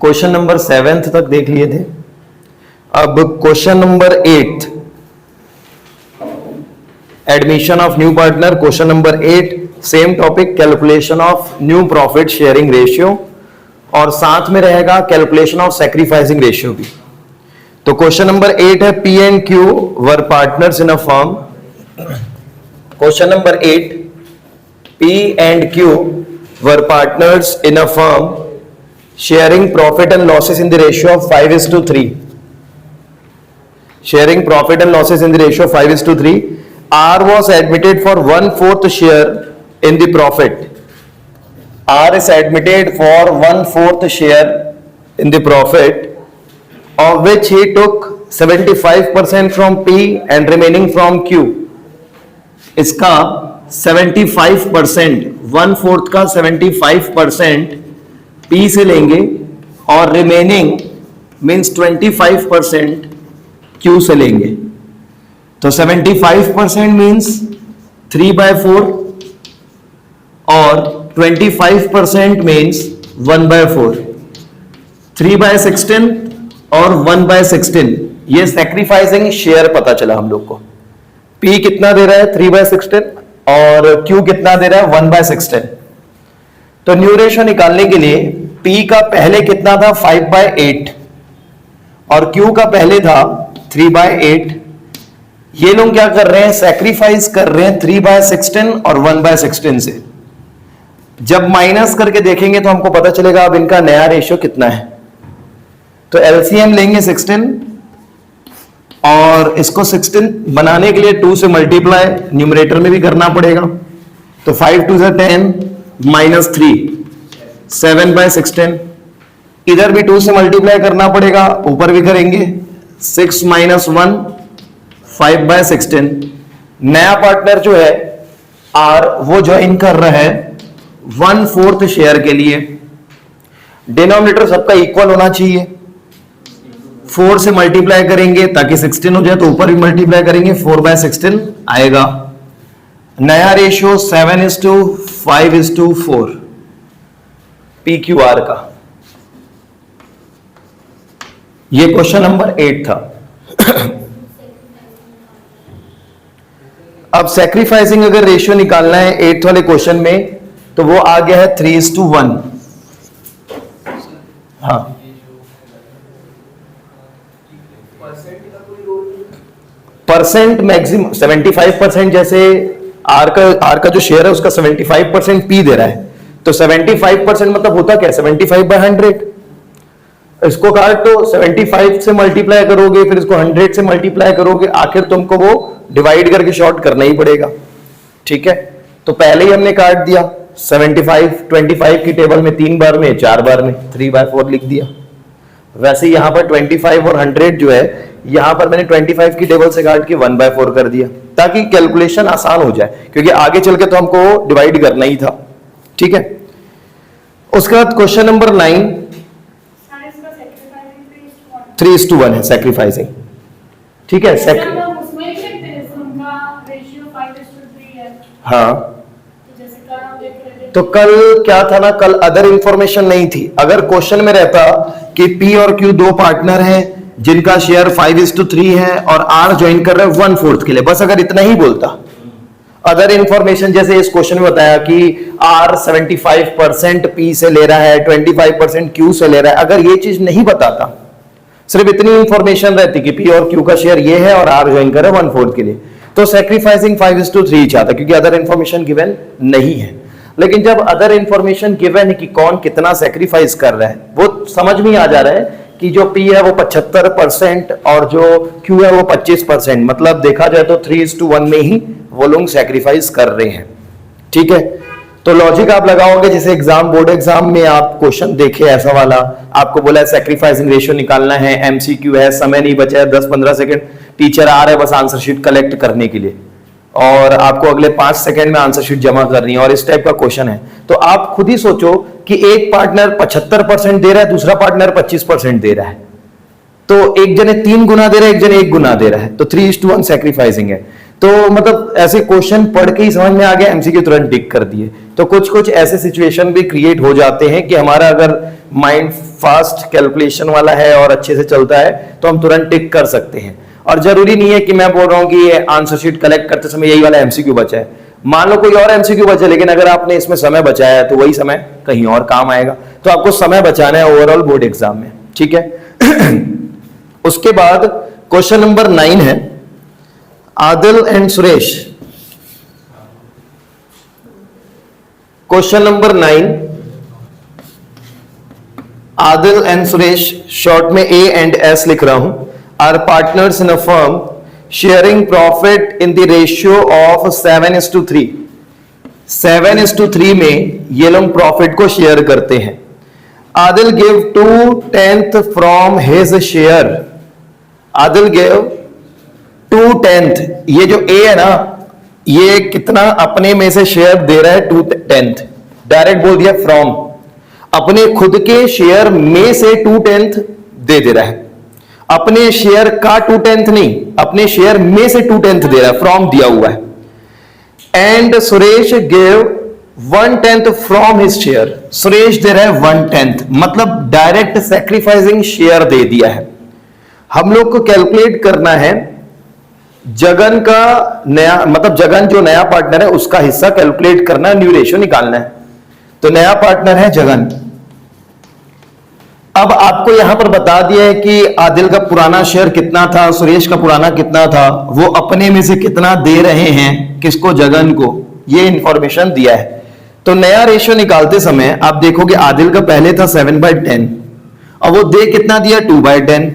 Question number 7 तक देख लिए थे। अब question number 8, admission of new partner. Question number 8 same topic, calculation of new profit sharing ratio, और साथ में रहेगा कैलकुलेशन ऑफ सैक्रिफाइसिंग रेशियो भी। तो क्वेश्चन नंबर 8 है P and Q were partners in a firm. Question number 8, P and Q were partners in a firm sharing profit and losses in the ratio of 5:3. Sharing profit and losses in the ratio of 5:3. R was admitted for 1/4 share in the profit. R is admitted for 1/4 share in the profit, of which he took 75% from P and remaining from Q. इसका 75%, 1/4 का 75% P से लेंगे और remaining means 25% Q से लेंगे। तो 75% means 3/4 और 25% means 1/4, 3/16 और 1/16। ये सैक्रिफाइसिंग शेयर पता चला हम लोग को। P कितना दे रहा है 3/16 और Q कितना दे रहा है 1/16। तो न्यू रेशियो निकालने के लिए P का पहले कितना था 5/8 और Q का पहले था 3/8। ये लोग क्या कर रहे हैं, सैक्रिफाइस कर रहे हैं 3/16 और 1/16 से। जब माइनस करके देखेंगे तो हमको पता चलेगा अब इनका नया रेशियो कितना है। तो एलसीएम लेंगे 16 और इसको 16 बनाने के लिए 2 से मल्टीप्लाई न्यूमरेटर में भी करना पड़ेगा। तो 5 2 10 -3, 7/16। इधर भी 2 से मल्टीप्लाई करना पड़ेगा, ऊपर भी करेंगे 6 - 1, 5/16। नया पार्टनर जो है आर वो ज्वाइन कर रहा है 1/4 शेयर के लिए। डिनोमिनेटर सबका इक्वल होना चाहिए। 4 से मल्टीप्लाई करेंगे ताकि 16 हो जाए, तो ऊपर भी मल्टीप्लाई करेंगे 4/16 आएगा। नया रेशियो 7:5:4 PQR का। ये क्वेश्चन नंबर 8 था। अब सैक्रिफाइसिंग अगर रेशियो निकालना है 8th वाले क्वेश्चन में, तो वो आ गया है 3:1। हाँ, परसेंट मैक्सिमम 75%, जैसे आर का जो शेयर है उसका 75% P दे रहा है, तो 75% मतलब होता क्या, 75/100। इसको काट तो 75 से मल्टीप्लाई करोगे, फिर इसको 100 से मल्टीप्लाई करोगे, आखिर तुमको वो डिवाइड करके शॉर्ट करना ही पड़ेगा। ठीक है, तो पहले ही हमने काट दिया 75, 25 की टेबल में 3 बार में, 4 बार में 3/4 लिख दिया। वैसे यहां पर 25 और 100 जो है, यहां पर मैंने 25 की टेबल से काट के 1/4 कर दिया, ताकि कैलकुलेशन आसान हो जाए, क्योंकि आगे चल के तो हमको डिवाइड करना ही था। ठीक है, उसके बाद क्वेश्चन नंबर 9, 3:1 है सैक्रिफाइसिंग। ठीक है, हाँ, तो कल क्या था ना, कल अदर इंफॉर्मेशन नहीं थी। अगर क्वेश्चन में रहता कि P और Q दो पार्टनर हैं जिनका शेयर 5:3 है और R ज्वाइन कर रहे हैं 1/4 के लिए, बस अगर इतना ही बोलता। अदर इंफॉर्मेशन जैसे इस क्वेश्चन में बताया कि R 75% P से ले रहा है, 25% Q से ले रहा है, अगर ये चीज नहीं बताता, सिर्फ इतनी इंफॉर्मेशन रहती कि P और Q का शेयर ये है और R ज्वाइन कर रहा है 1/4 के लिए, तो सैक्रिफाइसिंग 5:3 चाहता, क्योंकि अदर इंफॉर्मेशन गिवन नहीं है। लेकिन जब अदर इंफॉर्मेशन गिवन है कि कौन कितना सैक्रिफाइस कर रहा है, वो समझ में आ जा रहा है कि जो P है वो 75% और जो Q है वो 25%, मतलब देखा जाए तो 3:1 में ही वो लोग सैक्रिफाइस कर रहे हैं। ठीक है, तो लॉजिक आप लगाओगे, जैसे एग्जाम, बोर्ड एग्जाम में आप क्वेश्चन देखे ऐसा वाला, आपको बोला है सैक्रिफाइसिंग रेशियो निकालना है, MCQ है, समय नहीं बचा है 10-15 सेकंड, टीचर आ रहा है बस आंसर शीट कलेक्ट करने के लिए, और आपको अगले 5 सेकंड में आंसर शीट जमा करनी है, और इस टाइप का क्वेश्चन है। तो आप खुद ही सोचो कि एक पार्टनर 75% दे रहा है, दूसरा पार्टनर 25% दे रहा है, तो एक जने 3 गुना दे रहा है, एक जने 1 गुना दे रहा है, तो 3:1 सैक्रिफाइसिंग है। तो मतलब ऐसे क्वेश्चन पढ़ के ही समझ में आ गया, एमसीक्यू तुरंत टिक कर दिए तो कुछ कुछ ऐसे सिचुएशन भी क्रिएट हो जाते हैं कि हमारा अगर माइंड फास्ट कैलकुलेशन वाला है और अच्छे से चलता है तो हम तुरंत टिक कर सकते हैं। और जरूरी नहीं है कि मैं बोल रहा हूं कि ये आंसर शीट कलेक्ट करते समय यही वाला एमसीक्यू बचा है, मान लो कोई और एमसीक्यू बचा, लेकिन अगर आपने इसमें समय बचाया है तो वही समय कहीं और काम आएगा। तो आपको समय बचाना है ओवरऑल बोर्ड एग्जाम में, ठीक है। उसके बाद क्वेश्चन नंबर 9 है, Adil and Suresh. Question number 9, Adil and Suresh, short में ए एंड एस लिख रहा हूं, are partners in a firm sharing profit in the ratio of 7:3। 7:3 में ये लोग प्रॉफिट को शेयर करते हैं। Adil give 2/10 from his share. Adil give 2/10, ये जो ए है ना, ये कितना अपने में से शेयर दे रहा है, 2/10, डायरेक्ट बोल दिया फ्रॉम, अपने खुद के शेयर में से 2/10 दे रहा है। अपने शेयर का 2/10 नहीं, अपने शेयर में से 2/10 दे रहा है, फ्रॉम दिया हुआ है। And Suresh give 1/10 from his share. Suresh दे रहा है 1/10, मतलब डायरेक्ट सैक्रिफाइसिंग शेयर दे दिया है। हम लोग को कैलकुलेट करना है जगन का नया, मतलब जगन जो नया पार्टनर है उसका हिस्सा कैलकुलेट करना है, न्यू रेशियो निकालना है। तो नया पार्टनर है जगन। अब आपको यहां पर बता दिया है कि आदिल का पुराना शेयर कितना था, सुरेश का पुराना कितना था, वो अपने में से कितना दे रहे हैं, किसको, जगन को, ये इंफॉर्मेशन दिया है। तो नया रेशियो निकालते समय आप देखोगे आदिल का पहले था 7/10 और वो दे कितना दिया, 2/10।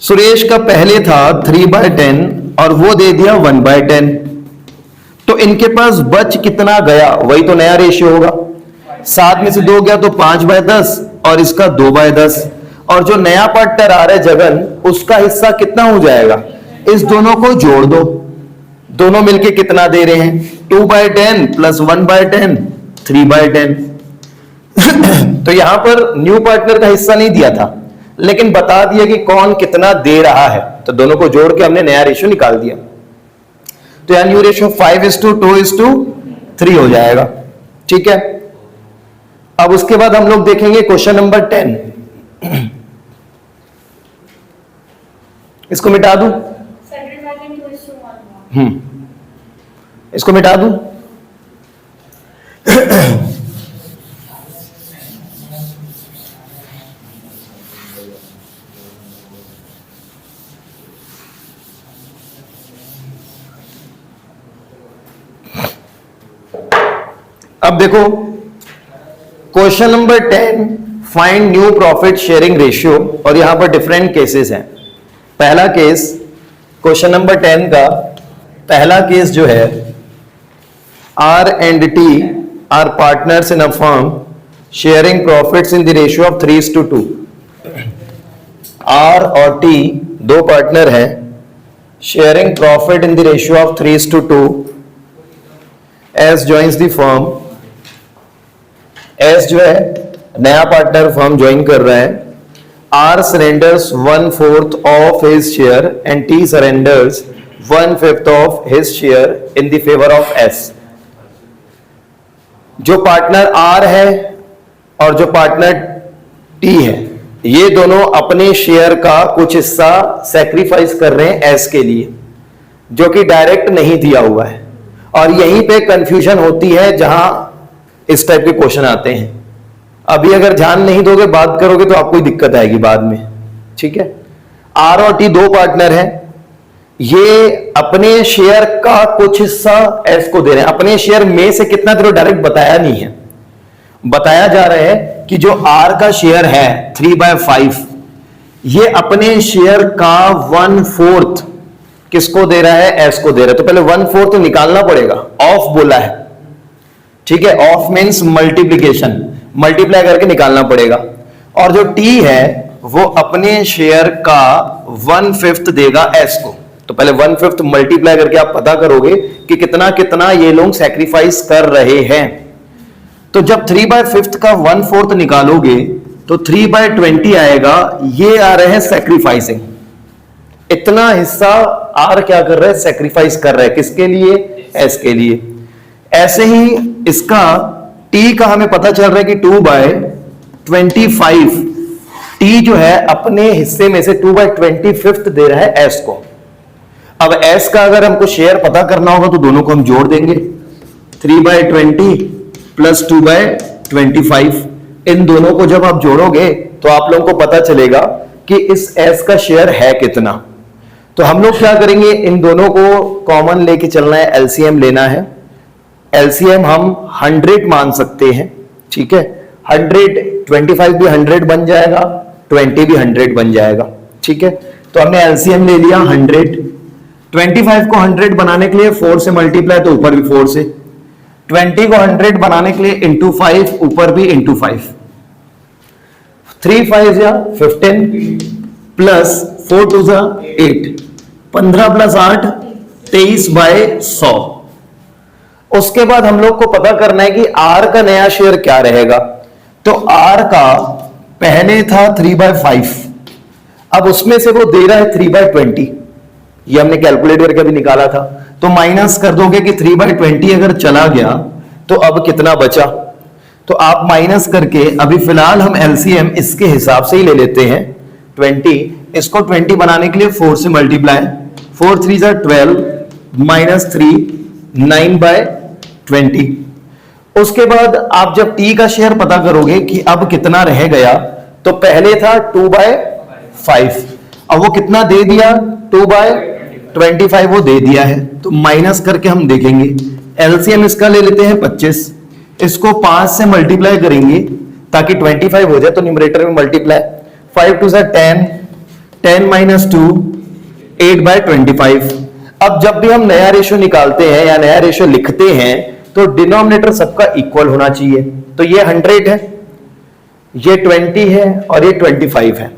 सुरेश का पहले था 3/10 और वो दे दिया 1/10। तो इनके पास बच कितना गया, वही तो नया रेशियो होगा। 7 में से 2 गया तो 5/10 और इसका 2/10। और जो नया पार्टनर आ रहा है जगन, उसका हिस्सा कितना हो जाएगा, इस दोनों को जोड़ दो, दोनों मिलके कितना दे रहे हैं, 2/10 प्लस 1/10, 3/10। तो यहां पर न्यू पार्टनर का हिस्सा नहीं दिया था, लेकिन बता दिया कि कौन कितना दे रहा है, तो दोनों को जोड़ के हमने नया रेशियो निकाल दिया। तो यहां न्यू रेशियो 5:2:3 हो जाएगा, ठीक है। अब उसके बाद हम लोग देखेंगे क्वेश्चन नंबर 10। इसको मिटा दूं, इसको मिटा दूं। अब देखो question number 10, find new profit sharing ratio, और यहां पर डिफरेंट केसेस हैं। पहला केस, क्वेश्चन नंबर 10 का पहला केस जो है, R and T are partners in a firm sharing profits in the ratio of 3:2। R और टी दो पार्टनर हैं, sharing profit in the ratio of 3:2 S joins the firm. S जो है नया पार्टनर फर्म ज्वाइन कर रहा है। R surrenders 1/4 of his share and T surrenders 1/5 of his share in the favour of S. जो partner R है और जो पार्टनर टी है, ये दोनों अपने शेयर का कुछ हिस्सा सैक्रिफाइस कर रहे हैं एस के लिए, जो कि डायरेक्ट नहीं दिया हुआ है। और यहीं पे कंफ्यूजन होती है जहां इस टाइप के क्वेश्चन आते हैं। अभी अगर ध्यान नहीं दोगे, बात करोगे, तो आपको दिक्कत आएगी बाद में, ठीक है। आर और टी दो पार्टनर हैं, ये अपने शेयर का कुछ हिस्सा एस को दे रहे हैं। अपने शेयर में से कितना दे रहे, डायरेक्ट बताया नहीं है, बताया जा रहा है कि जो आर का शेयर है 3/5, ये अपने शेयर का 1/4 किसको दे रहा है, एस को दे रहा है। तो पहले 1/4 निकालना पड़ेगा, ऑफ बोला है, ठीक है। ऑफ मींस मल्टीप्लीकेशन, मल्टीप्लाई करके निकालना पड़ेगा। और जो टी है वो अपने शेयर का 1/5 देगा एस को। तो पहले 1/5 मल्टीप्लाई करके आप पता करोगे कि कितना कितना ये लोग सैक्रिफाइस कर रहे हैं। तो जब 3/5 का 1/4 निकालोगे तो 3/20 आएगा। ये आ रहे हैं सैक्रिफाइसिंग, इतना हिस्सा आर क्या कर रहा है, सैक्रिफाइस कर रहा है, किसके लिए, एस के लिए। ऐसे ही इसका टी का हमें पता चल रहा है कि 2/25 टी जो है अपने हिस्से में से 2/25 दे रहा है एस को। अब एस का अगर हमको शेयर पता करना होगा तो दोनों को हम जोड़ देंगे, 3/20 प्लस 2/25। इन दोनों को जब आप जोड़ोगे तो आप लोगों को पता चलेगा कि इस एस का शेयर है कितना। तो हम लोग क्या करेंगे, इन दोनों को कॉमन लेके चलना है, एलसीएम लेना है। एलसीएम हम 100 मान सकते हैं, ठीक है। 125 भी 100 बन जाएगा, 20 भी 100 बन जाएगा, ठीक है। तो हमने एलसीएम ले लिया 100। 25 को 100 बनाने के लिए 4 से मल्टीप्लाई, तो ऊपर भी 4 से। 20 को 100 बनाने के लिए इंटू 5, ऊपर भी इंटू 5। 3 5 या 15 प्लस 4 2 जा 8, 15 प्लस 8 23/100। उसके बाद हम लोग को पता करना है कि आर का नया शेयर क्या रहेगा। तो आर का पहले था 3/5, अब उसमें से वो दे रहा है 3/20। ये हमने कैलकुलेट करके भी निकाला था। तो माइनस कर दोगे कि 3/20 अगर चला गया तो अब कितना बचा। तो आप माइनस करके अभी फिलहाल हम एलसीएम इसके हिसाब से ही ले लेते हैं 20। इसको 20 बनाने के लिए 4 से मल्टीप्लाई, 4 3 जा 12 माइनस 3 9/20। उसके बाद आप जब टी का शेयर पता करोगे कि अब कितना रह गया, तो पहले था 2/5, अब वो कितना दे दिया, 2/25 वो दे दिया है। तो माइनस करके हम देखेंगे, एलसीएम इसका ले लेते हैं 25, इसको 5 से मल्टीप्लाई करेंगे ताकि 25 हो जाए, तो न्यूमरेटर में मल्टीप्लाई, 5 2 जा 10, 10 माइनस 2 8/25। अब जब भी हम नया रेशियो निकालते हैं या नया रेशियो लिखते हैं तो डिनोमिनेटर सबका इक्वल होना चाहिए। तो ये 100 है, ये 20 है और ये 25 है।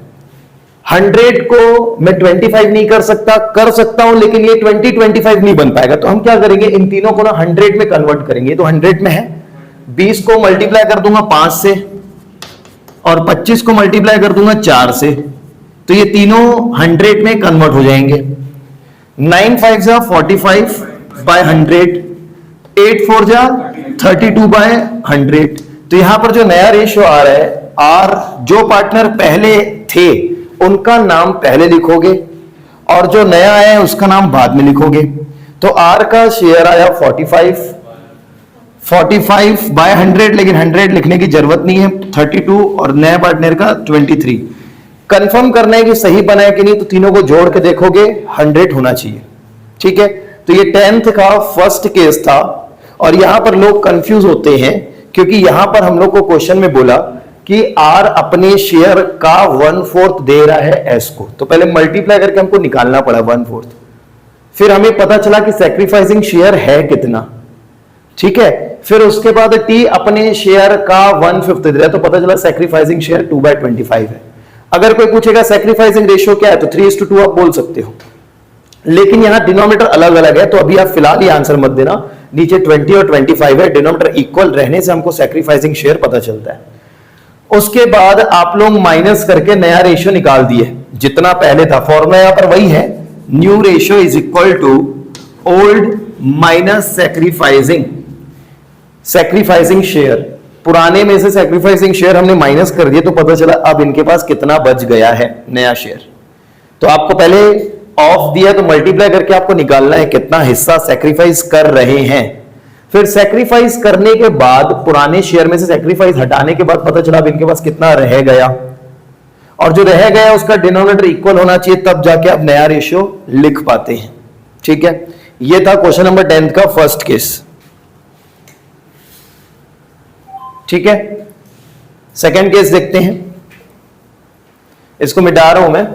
100 को मैं 25 नहीं कर सकता हूं, लेकिन ये 25 नहीं बन पाएगा। तो हम क्या करेंगे, इन तीनों को ना 100 में कन्वर्ट करेंगे। तो 100 में है, 20 को मल्टीप्लाई कर दूंगा 5 से और 25 को मल्टीप्लाई कर दूंगा 4 से, तो ये तीनों 100 में कन्वर्ट हो जाएंगे। 9 5 जा 45/100, 8 4 जा 32/100। तो यहां पर जो नया रेशियो आ रहा है, आर जो पार्टनर पहले थे उनका नाम पहले लिखोगे और जो नया आया है उसका नाम बाद में लिखोगे। तो आर का शेयर आया 45/100, लेकिन 100 लिखने की जरूरत नहीं है, 32 और नया पार्टनर का 23। कंफर्म करना है कि सही बना है कि नहीं, तो तीनों को जोड़ के देखोगे 100 होना चाहिए, ठीक है। तो ये 10th का फर्स्ट केस था। और यहां पर लोग कंफ्यूज होते हैं क्योंकि यहां पर हम लोग को क्वेश्चन में बोला कि आर अपने शेयर का 1/4 दे रहा है एस को। तो पहले मल्टीप्लाई करके हमको निकालना पड़ा 1/4, फिर हमें पता चला कि सैक्रिफाइसिंग शेयर है कितना, ठीक है। फिर उसके बाद टी अपने शेयर का 1/5 दे रहा है, तो पता चला सैक्रिफाइसिंग शेयर 2/25 है। अगर कोई पूछेगा सैक्रिफाइसिंग रेशियो क्या है, तो 3:2 आप बोल सकते हो, लेकिन यहां डिनोमिनेटर अलग अलग है। तो अभी आप फिलहाल ये आंसर मत देना, नीचे 20 और 25 है, डिनोमिनेटर इक्वल रहने से हमको सैक्रिफाइसिंग शेयर पता चलता है। उसके बाद आप लोग माइनस करके नया रेशियो निकाल दिए, जितना पहले था। फॉर्मूला यहां पर वही है, new ratio is equal to old minus sacrificing share. पुराने में से सैक्रिफाइसिंग शेयर हमने माइनस कर दिया, तो पता चला अब इनके पास कितना बच गया है नया शेयर। तो आपको पहले ऑफ दिया तो मल्टीप्लाई करके आपको निकालना है कितना हिस्सा सैक्रिफाइस कर रहे हैं। फिर सैक्रिफाइस करने के बाद पुराने शेयर में से सैक्रिफाइस हटाने के बाद पता चला अब इनके पास कितना रह गया, और जो रह गया उसका डिनोमिनेटर इक्वल होना चाहिए, तब जाके आप नया रेशियो लिख पाते हैं, ठीक है। यह था क्वेश्चन नंबर 10 का फर्स्ट केस, ठीक है। सेकंड केस देखते हैं, इसको मिटा रहा हूं मैं।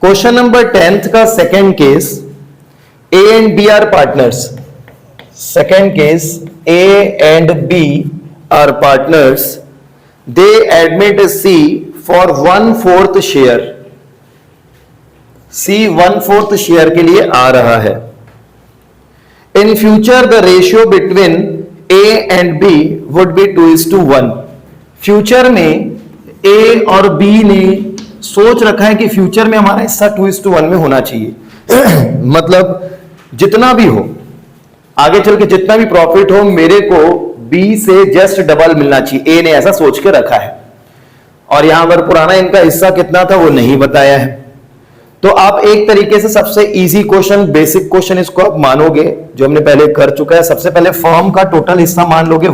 क्वेश्चन नंबर 10 का second case, A and B are partners. Second case, A and B are partners, they admit C for 1/4 share. C 1/4 share के लिए आ रहा है। In future the ratio between A and B would be 2:1। Future में A और B ने सोच रखा है कि फ्यूचर में हमारा हिस्सा 2:1 में होना चाहिए। मतलब जितना भी हो, आगे चल के जितना भी प्रॉफिट हो, मेरे को बी से जस्ट डबल मिलना चाहिए। ए ने ऐसा सोच के रखा है, और यहां पर पुराना इनका हिस्सा कितना था वो नहीं बताया है। तो आप एक तरीके से सबसे इजी क्वेश्चन, बेसिक क्वेश्चन इसको आप मानोगे, जो हमने पहले कर चुका है। सबसे पहले फर्म का टोटल हिस्सा मान लोगे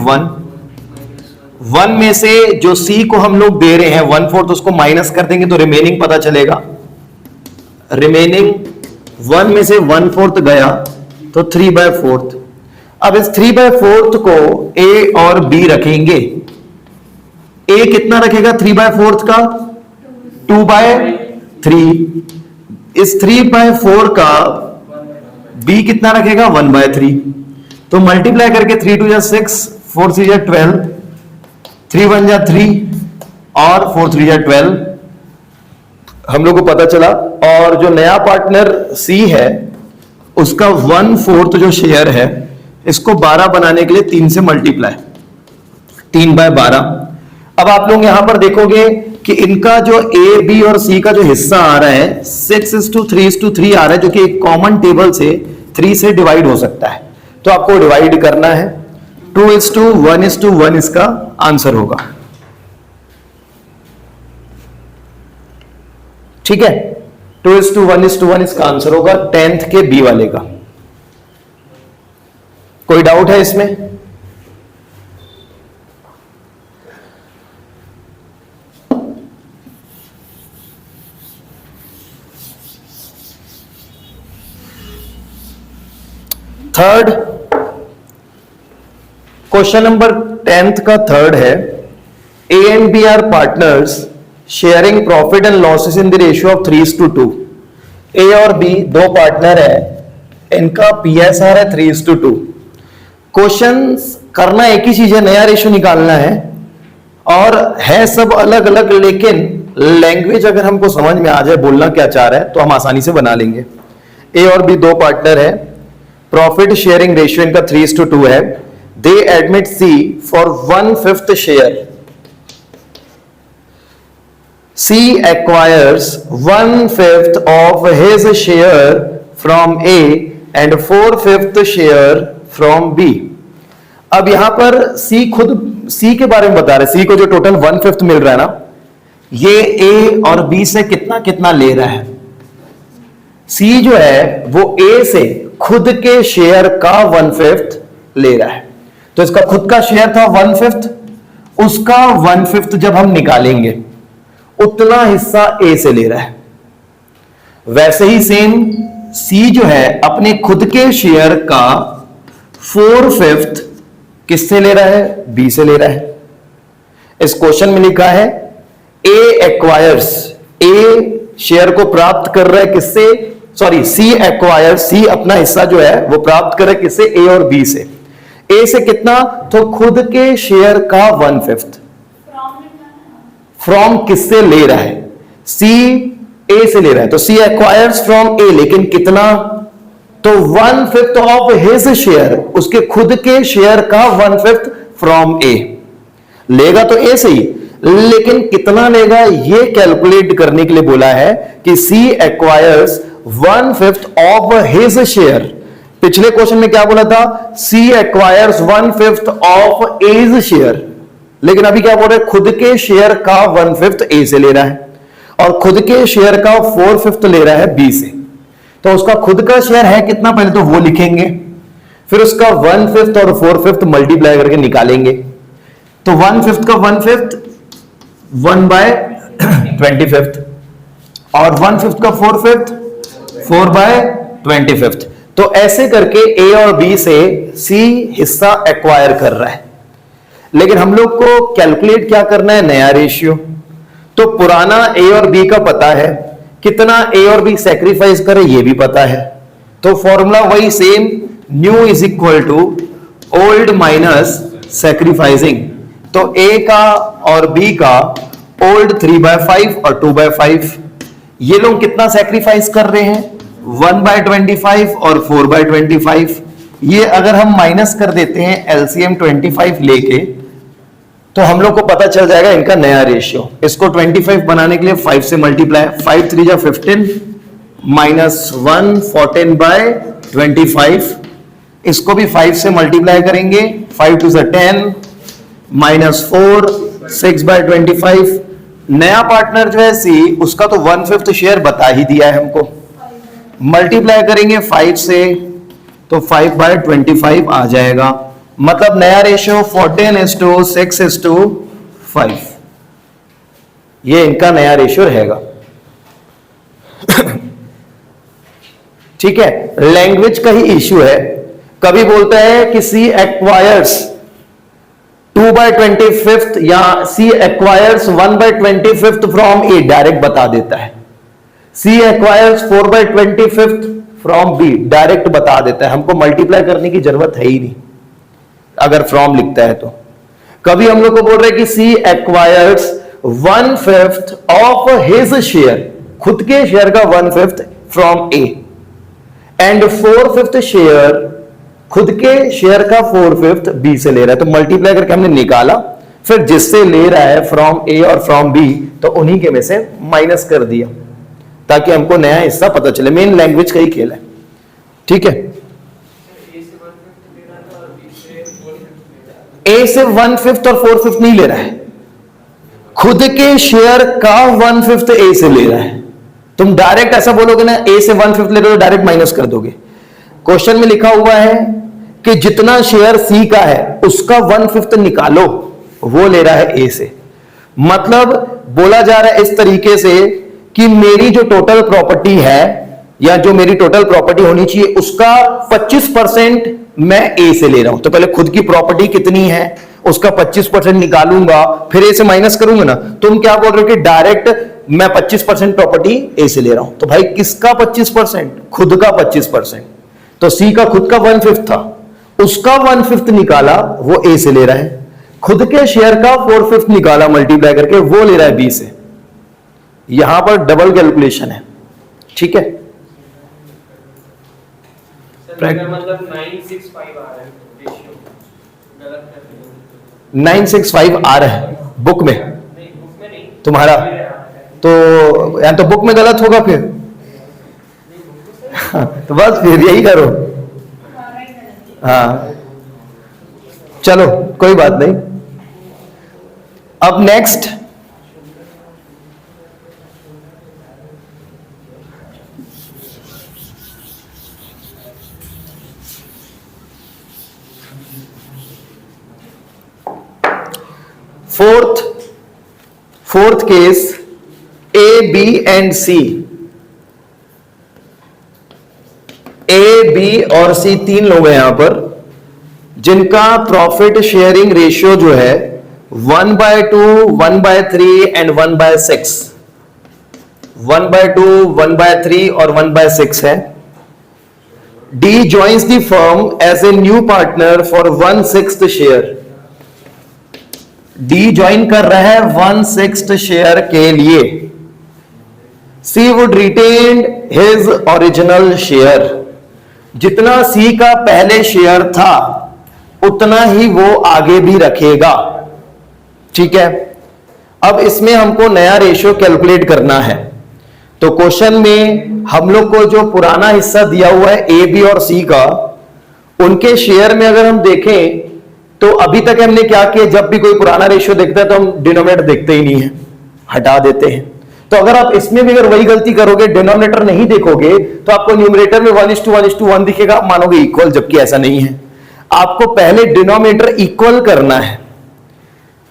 1 में से जो सी को हम लोग दे रहे हैं 1/4, उसको माइनस कर देंगे तो रिमेनिंग पता चलेगा। रिमेनिंग 1 में से 1/4 गया तो 3/4। अब इस 3/4 को ए और बी रखेंगे। ए कितना रखेगा 3/4 का? 2/3। इस 3/4 का बी कितना रखेगा? 1/3। तो मल्टीप्लाई करके 3 2 6, 4 3 12, 3 1 3 और 4 3 12 हम लोग को पता चला। और जो नया पार्टनर सी है उसका 1/4 जो शेयर है, इसको 12 बनाने के लिए 3 से मल्टीप्लाई, 3/12। अब आप लोग यहां पर देखोगे कि इनका जो ए बी और सी का जो हिस्सा आ रहा है 6:3:3 आ रहा है, जो कि एक कॉमन टेबल से 3 से डिवाइड हो सकता है। तो आपको डिवाइड करना है। 2:1:1 इसका आंसर होगा। ठीक है, 2:1:1 इसका आंसर होगा 10th के बी वाले का। कोई डाउट है इसमें? थर्ड क्वेश्चन नंबर 10th का थर्ड है, A and B are partners sharing profit and losses in the ratio of 3:2। A और बी दो पार्टनर है, इनका पीएसआर है 3:2। क्वेश्चन करना एक ही चीज है, नया रेशियो निकालना है, और है सब अलग अलग, लेकिन लैंग्वेज अगर हमको समझ में आ जाए बोलना क्या चाह रहा है तो हम आसानी से बना लेंगे। ए और बी दो पार्टनर है, प्रॉफिट शेयरिंग रेशियो इनका 3:2 है। They admit C for 1/5 share. C acquires 1/5 of his share from A and 4/5 share from B. अब यहां पर सी खुद सी के बारे में बता रहे, सी को जो टोटल 1/5 मिल रहा है ना, ये ए और बी से कितना कितना ले रहा है। सी जो है वो ए से खुद के शेयर का 1/5 ले रहा है। तो इसका खुद का शेयर था 1/5, उसका 1/5 जब हम निकालेंगे उतना हिस्सा ए से ले रहा है। वैसे ही सेम सी जो है अपने खुद के शेयर का 4/5 किससे ले रहा है? बी से ले रहा है। इस क्वेश्चन में लिखा है ए एक्वायर्स, ए शेयर को प्राप्त कर रहा है किससे? सॉरी, सी एक्वायर, सी अपना हिस्सा जो है वो प्राप्त कर रहा है किससे? ए और बी से। ए से कितना? तो खुद के शेयर का 1/5। फ्रॉम किससे ले रहा है? सी ए से ले रहा है, तो सी एक्वायर्स फ्रॉम ए, लेकिन कितना? तो 1/5 ऑफ हिज शेयर, उसके खुद के शेयर का 1/5 फ्रॉम ए। लेगा तो ए से ही, लेकिन कितना लेगा ये कैलकुलेट करने के लिए बोला है कि सी एक्वायर्स 1/5 ऑफ हिज शेयर। पिछले क्वेश्चन में क्या बोला था? सी एक्वायर्स 1/5 ऑफ एज शेयर, लेकिन अभी क्या बोल रहे हैं? खुद के शेयर का 1/5 ए से ले रहा है और खुद के शेयर का 4/5 ले रहा है बी से। तो उसका खुद का शेयर है कितना, पहले तो वो लिखेंगे, फिर उसका 1/5 और 4/5 मल्टीप्लाई करके निकालेंगे। तो 1/5 का 1/5 1/25 और 1/5 का 4/5 4/25। तो ऐसे करके ए और बी से सी हिस्सा एक्वायर कर रहा है। लेकिन हम लोग को कैलकुलेट क्या करना है? नया रेशियो। तो पुराना ए और बी का पता है, कितना ए और बी सैक्रिफाइस करे ये भी पता है। तो फॉर्मूला वही same, new is equal to old minus sacrificing. तो ए का और बी का ओल्ड 3/5 और 2/5। ये लोग कितना सैक्रिफाइस कर रहे हैं? 1/25 और 4/25। ये अगर हम माइनस कर देते हैं एलसीएम 25 लेके, तो हम लोग को पता चल जाएगा इनका नया रेशियो। इसको 25 बनाने के लिए 5 से मल्टीप्लाई, 5 3 जा 15 माइनस 1 14 बाय 25, इसको भी 5 से मल्टीप्लाई करेंगे, 5 2 से 10 माइनस 4 6 बाय 25। नया पार्टनर जो है सी, उसका तो 1/5 शेयर बता ही दिया है हमको, मल्टीप्लाई करेंगे 5 से तो 5 बाय 25 आ जाएगा। मतलब नया रेशियो 14:6:5, ये इनका नया रेशियो रहेगा। ठीक है, लैंग्वेज का ही इश्यू है। कभी बोलता है कि सी एक्वायर्स 2/25 या सी एक्वायर्स 1/25 फ्रॉम ए, डायरेक्ट बता देता है। सी एक्वायर्स 4/25 फ्रॉम बी, डायरेक्ट बता देता है, हमको मल्टीप्लाई करने की जरूरत है ही नहीं अगर फ्रॉम लिखता है तो। कभी हम लोग को बोल रहे हैं कि सी एक्वायर्स 1/5 ऑफ हिज शेयर, खुद के शेयर का 1/5 फ्रॉम ए, एंड 4/5 शेयर, खुद के शेयर का 4/5 बी से ले रहा है। तो मल्टीप्लाई करके हमने निकाला, फिर जिससे ले रहा है फ्रॉम ए और फ्रॉम बी, तो उन्हीं के में से माइनस कर दिया ताकि हमको नया हिस्सा पता चले। मेन लैंग्वेज का ही खेल है। ठीक है, ए से 1/5 और 4/5 नहीं ले रहा है, खुद के शेयर का 1/5 ए से ले रहा है। तुम डायरेक्ट ऐसा बोलोगे ना, ए से 1/5 ले रहे हो, डायरेक्ट माइनस कर दोगे। क्वेश्चन में लिखा हुआ है कि जितना शेयर सी का है उसका 1/5 निकालो, वो ले रहा है ए से। मतलब बोला जा रहा है इस तरीके से कि मेरी जो टोटल प्रॉपर्टी है या जो मेरी टोटल प्रॉपर्टी होनी चाहिए उसका 25% मैं ए से ले रहा हूं। तो पहले खुद की प्रॉपर्टी कितनी है उसका 25% निकालूंगा, फिर ए से माइनस करूंगा ना। तुम क्या बोल रहे हो कि डायरेक्ट मैं 25% प्रॉपर्टी ए से ले रहा हूं। तो भाई किसका 25%? खुद का 25%। तो सी का खुद का 1/5 था, उसका 1/5 निकाला, वो ए से ले रहा है। खुद के शेयर का 4/5 निकाला मल्टीप्लाई करके, वो ले रहा है बी से। यहां पर डबल कैलकुलेशन है। ठीक है, मतलब 965 आ रहा है रेशियो, गलत कर दिया। 965 आ रहा है बुक में? नहीं, बुक में नहीं, तुम्हारा तो या तो बुक में गलत होगा फिर। तो बस फिर यही करो। हाँ चलो कोई बात नहीं। अब next fourth case, A B and C. A B और सी तीन लोग हैं यहां पर, जिनका प्रॉफिट शेयरिंग रेशियो जो है 1/2, 1/3 एंड 1/6, 1/2, 1/3 और 1/6 है। D joins the firm as a new partner for 1/6 share. D join कर रहा है 1/6 शेयर के लिए। C would retain his original share. जितना सी का पहले शेयर था उतना ही वो आगे भी रखेगा। ठीक है, अब इसमें हमको नया रेशियो कैलकुलेट करना है। तो क्वेश्चन में हम लोग को जो पुराना हिस्सा दिया हुआ है ए बी और सी का, उनके शेयर में अगर हम देखें तो अभी तक हमने क्या किया, जब भी कोई पुराना रेशियो देखता है तो हम डिनोमिनेटर देखते ही नहीं है, हटा देते हैं। तो अगर आप इसमें भी अगर वही गलती करोगे, डिनोमिनेटर नहीं देखोगे, तो आपको न्यूमरेटर में 1:1:1 दिखेगा, मानोगे इक्वल, जबकि ऐसा नहीं है। आपको पहले डिनोमिनेटर इक्वल करना है।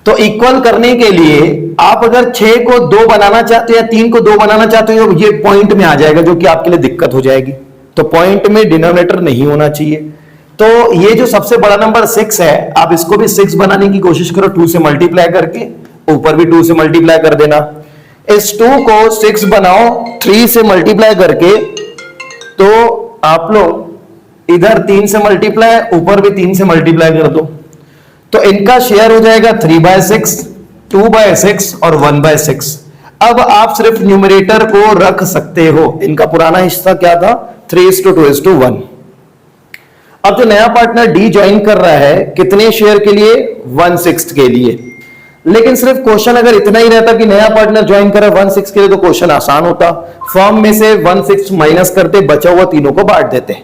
तो इक्वल करने के लिए आप अगर 6 को 2 बनाना चाहते हो या 3 को 2 बनाना चाहते हो, ये पॉइंट में आ जाएगा, जो कि आपके लिए दिक्कत हो जाएगी। तो पॉइंट में डिनोमिनेटर नहीं होना चाहिए। तो ये जो सबसे बड़ा नंबर 6 है, आप इसको भी 6 बनाने की कोशिश करो, 2 से मल्टीप्लाई करके, ऊपर भी 2 से मल्टीप्लाई कर देना। इस 2 को 6 बनाओ 3 से मल्टीप्लाई करके, तो आप लोग इधर 3 से मल्टीप्लाई, ऊपर भी 3 से मल्टीप्लाई कर दो, तो इनका शेयर हो जाएगा 3/6, 2/6 और 1/6। अब आप सिर्फ न्यूमरेटर को रख सकते हो। इनका पुराना हिस्सा क्या था? 3:2:1। अब जो नया पार्टनर डी ज्वाइन कर रहा है कितने शेयर के लिए? 1/6 के लिए। लेकिन सिर्फ क्वेश्चन अगर इतना ही रहता कि नया पार्टनर ज्वाइन कर रहा है 1/6 के लिए तो क्वेश्चन आसान होता। फॉर्म में से 1/6 माइनस करते, बचा हुआ तीनों को बांट देते,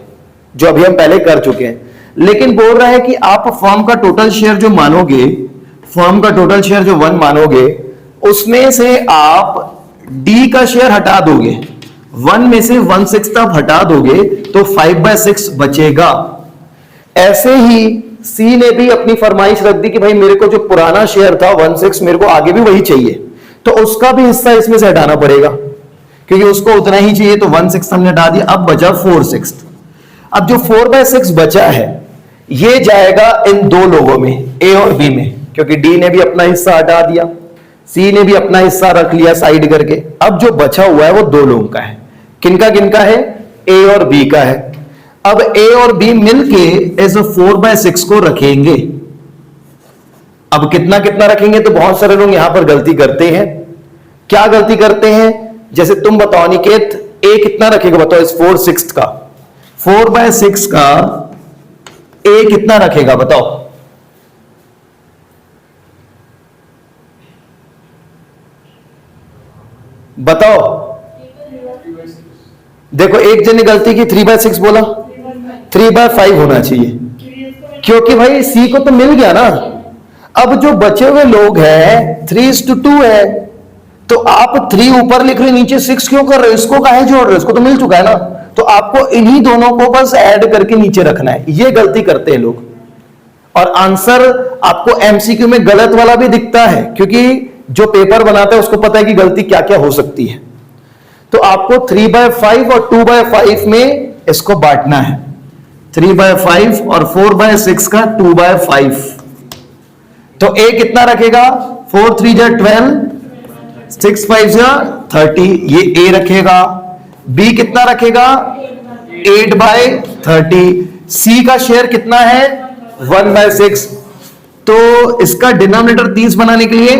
जो अभी हम पहले कर चुके हैं। लेकिन बोल रहा है कि आप फॉर्म का टोटल शेयर जो मानोगे, फॉर्म का टोटल शेयर जो 1 मानोगे, उसमें से आप डी का शेयर हटा दोगे, 1 में से 1/6 आप हटा दोगे तो 5/6 बचेगा। ऐसे ही सी ने भी अपनी फरमाइश रख दी कि भाई मेरे को जो पुराना शेयर था 1/6 मेरे को आगे भी वही चाहिए, तो उसका भी हिस्सा इसमें से हटाना पड़ेगा क्योंकि उसको उतना ही चाहिए, तो 1/6 हमने हटा दिया। अब बचा 4/6। अब जो 4/6 बचा है ये जाएगा इन दो लोगों में, ए और बी में, क्योंकि डी ने भी अपना हिस्सा हटा दिया, सी ने भी अपना हिस्सा रख लिया साइड करके। अब जो बचा हुआ है वो दो लोगों का है। किनका किनका है? ए और बी का है। अब ए और बी मिलके इस 4/6 को रखेंगे। अब कितना कितना रखेंगे? तो बहुत सारे लोग यहां पर गलती करते हैं। क्या गलती करते हैं? जैसे तुम बताओ निकेत, ए कितना रखेगा बताओ इस 4/6 का? 4/6 का ए कितना रखेगा बताओ? बताओ। देखो एक जन ने गलती की, 3/6 बोला, 3/5 होना चाहिए, क्योंकि भाई सी को तो मिल गया ना। अब जो बचे हुए लोग हैं 3:2 है, तो आप 3 ऊपर लिख रहे हो, नीचे 6 क्यों कर रहे हो? इसको काहे जोड़ रहे हो? इसको तो मिल चुका है ना। तो आपको इन्हीं दोनों को बस ऐड करके नीचे रखना है। ये गलती करते हैं लोग, और आंसर आपको एमसीक्यू में गलत वाला भी दिखता है, क्योंकि जो पेपर बनाता है उसको पता है कि गलती क्या क्या हो सकती है। तो आपको 3/5 और 2/5 में इसको बांटना है। 3/5 और 4/6 का 2/5। तो ए कितना रखेगा? 4 3 जा 12, 6 5 जा 30, ये ए रखेगा। बी कितना रखेगा? 8/30। सी का शेयर कितना है? 1/6। तो इसका डिनोमिनेटर 30 बनाने के लिए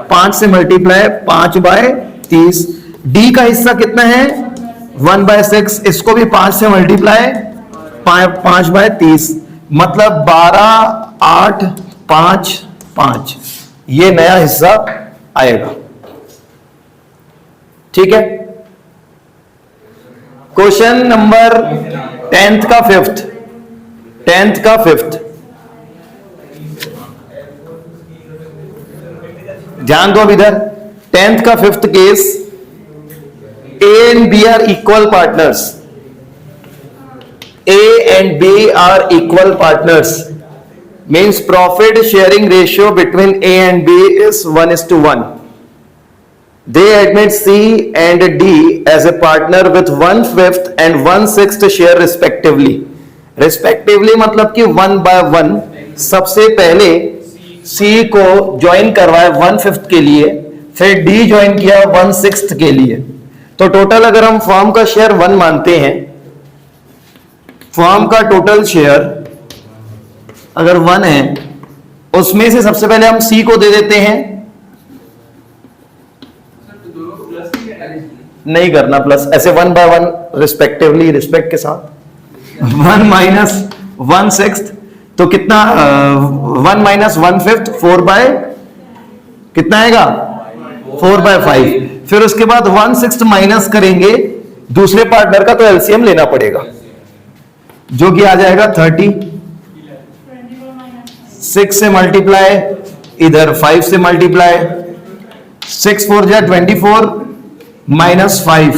5 से मल्टीप्लाई, 5/30। डी का हिस्सा कितना है? 1/6, इसको भी 5 से मल्टीप्लाई, 5/30, मतलब 12 8 5 5, ये नया हिस्सा आएगा। ठीक है। क्वेश्चन नंबर 10th का 5th, ध्यान दो अब इधर। 10th का 5th case, A and B are equal partners. A and B are equal partners. Means profit sharing ratio between A and B is 1:1. They admit C and D as a partner with 1/5 and 1/6 share respectively. Respectively मतलब कि 1/1। सबसे पहले C को join करवाया 1/5 के लिए, फिर D join किया 1/6 के लिए। तो टोटल अगर हम फॉर्म का शेयर 1 मानते हैं, फॉर्म का टोटल शेयर अगर 1 है, उसमें से सबसे पहले हम सी को दे देते हैं। नहीं करना प्लस, ऐसे 1/1 रिस्पेक्टिवली, रिस्पेक्ट के साथ। 1 माइनस 1/6 तो कितना? 1 माइनस 1/5, 4 कितना आएगा? 4/5। फिर उसके बाद 1/6 माइनस करेंगे दूसरे पार्टनर का, तो एलसीएम लेना पड़ेगा, जो कि आ जाएगा 30। 6 से मल्टीप्लाई, इधर 5 से मल्टीप्लाई, 6 4 जा 24 माइनस 5,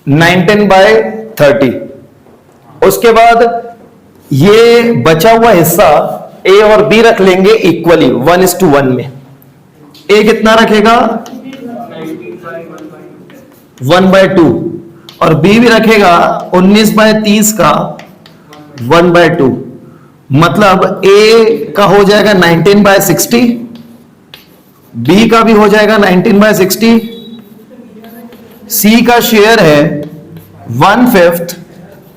19/30। उसके बाद ये बचा हुआ हिस्सा ए और बी रख लेंगे इक्वली 1:1 में। ए कितना रखेगा? 1/2, और बी भी रखेगा 19/30 का 1/2। मतलब ए का हो जाएगा 19/60, बी का भी हो जाएगा 19/60। सी का शेयर है 1/5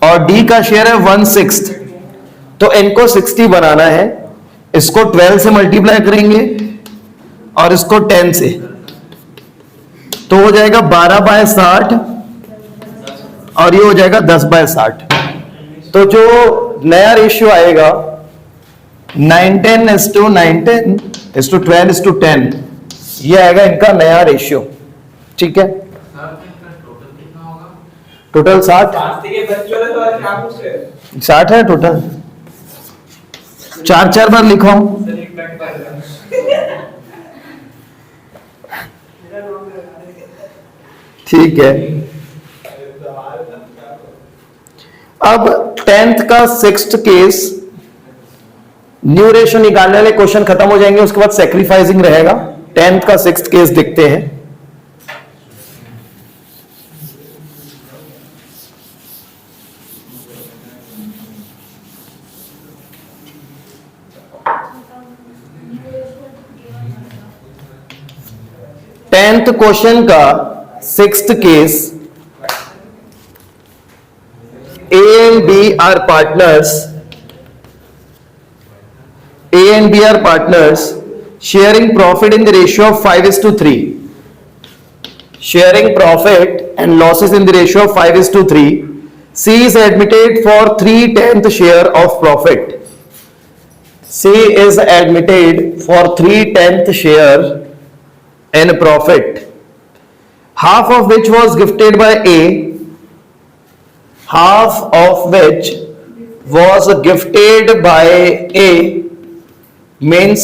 और डी का शेयर है 1/6। तो इनको 60 बनाना है, इसको 12 से मल्टीप्लाई करेंगे और इसको 10 से, तो हो जाएगा 12/60 और ये हो जाएगा 10/60। तो जो नया रेशियो आएगा 9:10:9:10:12:10, ये आएगा इनका नया रेशियो। ठीक है, टोटल 60 है टोटल। 4 बार लिखो। ठीक है, अब 10th का 6th केस, न्यू रेशियो निकालने वाले क्वेश्चन खत्म हो जाएंगे, उसके बाद सैक्रिफाइसिंग रहेगा। 10th का 6th केस देखते हैं। टेंथ क्वेश्चन का 6th case, A and B are partners. A and B are partners sharing profit in the ratio of 5:3. Sharing profit and losses in the ratio of 5:3. C is admitted for 3/10 share of profit. C is admitted for 3/10 share in profit, half of which was gifted by A, half of which was gifted by A means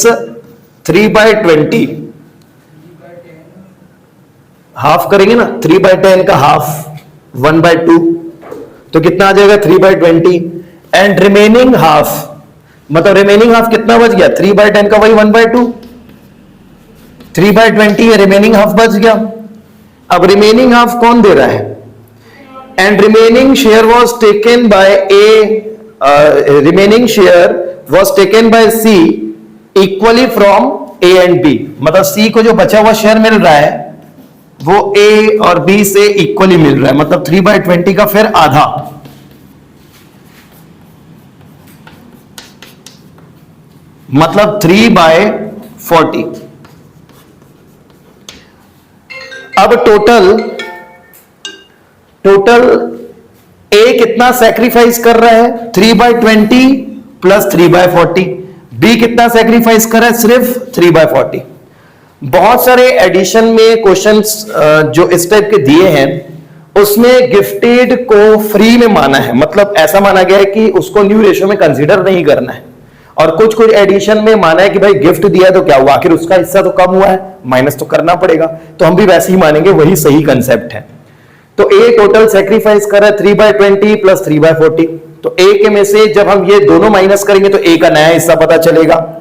3/20। Half करेंगे ना, 3/10 का half 1/2, तो कितना आ जाएगा 3/20। And remaining half, मतलब remaining half कितना बच गया, 3/10 का वही 1/2, 3/20 है, रिमेनिंग हाफ बच गया। अब रिमेनिंग हाफ कौन दे रहा है, and remaining share was taken by A, remaining share was taken by C equally from A and B, मतलब सी को जो बचा हुआ शेयर मिल रहा है वो ए और बी से इक्वली मिल रहा है, मतलब 3/20 का फिर आधा, मतलब 3/40। अब टोटल ए कितना सैक्रिफाइस कर रहा है, 3/20 प्लस 3/40। बी कितना सैक्रिफाइस कर रहा है, सिर्फ 3/40। बहुत सारे एडिशन में क्वेश्चंस जो इस टाइप के दिए हैं उसमें गिफ्टेड को फ्री में माना है, मतलब ऐसा माना गया है कि उसको न्यू रेशियो में कंसीडर नहीं करना है। और कुछ एडिशन में माना है कि भाई गिफ्ट दिया तो क्या हुआ, आखिर उसका हिस्सा तो कम हुआ है, माइनस तो करना पड़ेगा, तो हम भी वैसे ही मानेंगे, वही सही कंसेप्ट है। तो ए टोटल सेक्रीफाइस कर रहा है 3/20 प्लस 3/40, तो ए के में से जब हम ये दोनों माइनस करेंगे तो ए का नया हिस्सा पता चलेगा,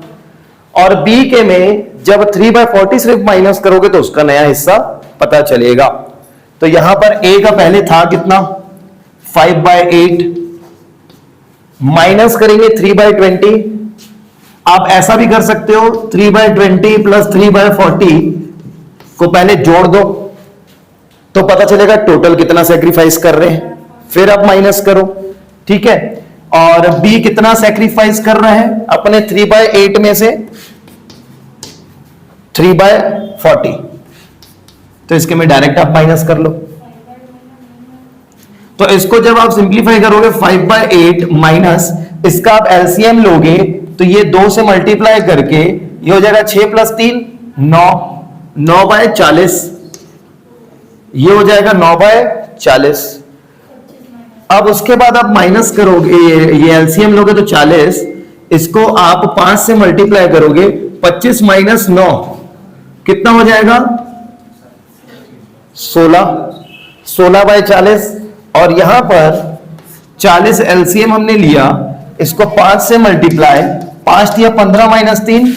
और बी के में जब 3/40 सिर्फ माइनस करोगे तो उसका नया हिस्सा पता चलेगा। तो यहां पर ए का पहले था कितना, 5/8, माइनस करेंगे 3/20। आप ऐसा भी कर सकते हो, 3/20 प्लस 3/40 को पहले जोड़ दो तो पता चलेगा टोटल कितना सेक्रीफाइस कर रहे हैं, फिर आप माइनस करो। ठीक है, और बी कितना सेक्रीफाइस कर रहा है, अपने 3/8 में से 3/40, तो इसके में डायरेक्ट आप माइनस कर लो। तो इसको जब आप सिंप्लीफाई करोगे 5/8 माइनस इसका आप एलसीएम लोगे तो ये 2 से मल्टीप्लाई करके ये हो जाएगा 6 + 3 9, 9/40, ये हो जाएगा 9/40। अब उसके बाद आप माइनस करोगे, ये एलसीएम लोगे तो 40, इसको आप 5 से मल्टीप्लाई करोगे, 25 - 9 कितना हो जाएगा 16, 16/40। और यहां पर 40 एलसीएम हमने लिया, इसको 5 से मल्टीप्लाई, 5 दिया 15 - 3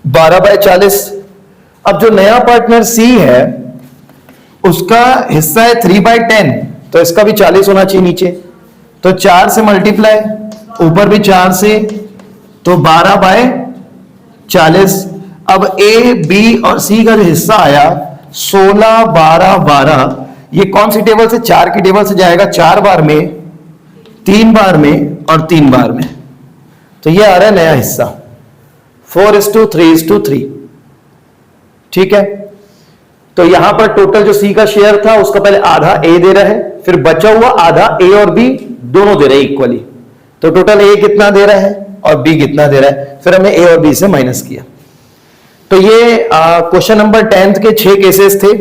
12/40। अब जो नया पार्टनर सी है उसका हिस्सा है 3/10, तो इसका भी 40 होना चाहिए नीचे, तो 4 से मल्टीप्लाई, ऊपर भी 4 से, तो 12/40। अब ए बी और सी का जो हिस्सा आया 16 12 12, ये कौन सी टेबल से, 4 की टेबल से जाएगा, 4 बार में, 3 बार में और 3 बार में, तो ये आ रहा है नया हिस्सा 4:3:3। ठीक है, तो यहां पर टोटल जो सी का शेयर था उसका पहले आधा ए दे रहा है, फिर बचा हुआ आधा ए और बी दोनों दे रहे हैं इक्वली, तो टोटल ए कितना दे रहा है और बी कितना दे रहा है, फिर हमने ए और बी से माइनस किया। तो ये क्वेश्चन नंबर 10th के 6 केसेस थे।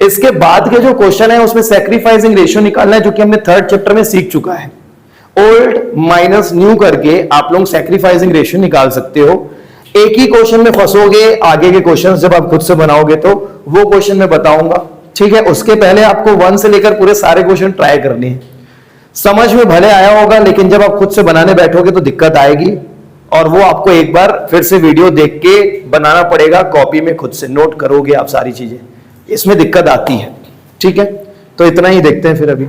इसके बाद के जो क्वेश्चन है उसमें सैक्रिफाइसिंग रेशियो निकालना है, जो कि हमने 3rd चैप्टर में सीख चुका है। ओल्ड माइनस न्यू करके आप लोग सैक्रिफाइसिंग रेशियो निकाल सकते हो। एक ही क्वेश्चन में फंसोगे, आगे के क्वेश्चन जब आप खुद से बनाओगे तो वो क्वेश्चन मैं बताऊंगा, ठीक है। उसके पहले आपको 1 से लेकर पूरे सारे क्वेश्चन ट्राई करने हैं। समझ में भले आया होगा, लेकिन जब आप खुद से बनाने बैठोगे तो दिक्कत आएगी, और वो आपको एक बार फिर से वीडियो देख के बनाना पड़ेगा, कॉपी में खुद से नोट करोगे आप सारी चीजें, इसमें दिक्कत आती है, ठीक है। तो इतना ही देखते हैं फिर अभी।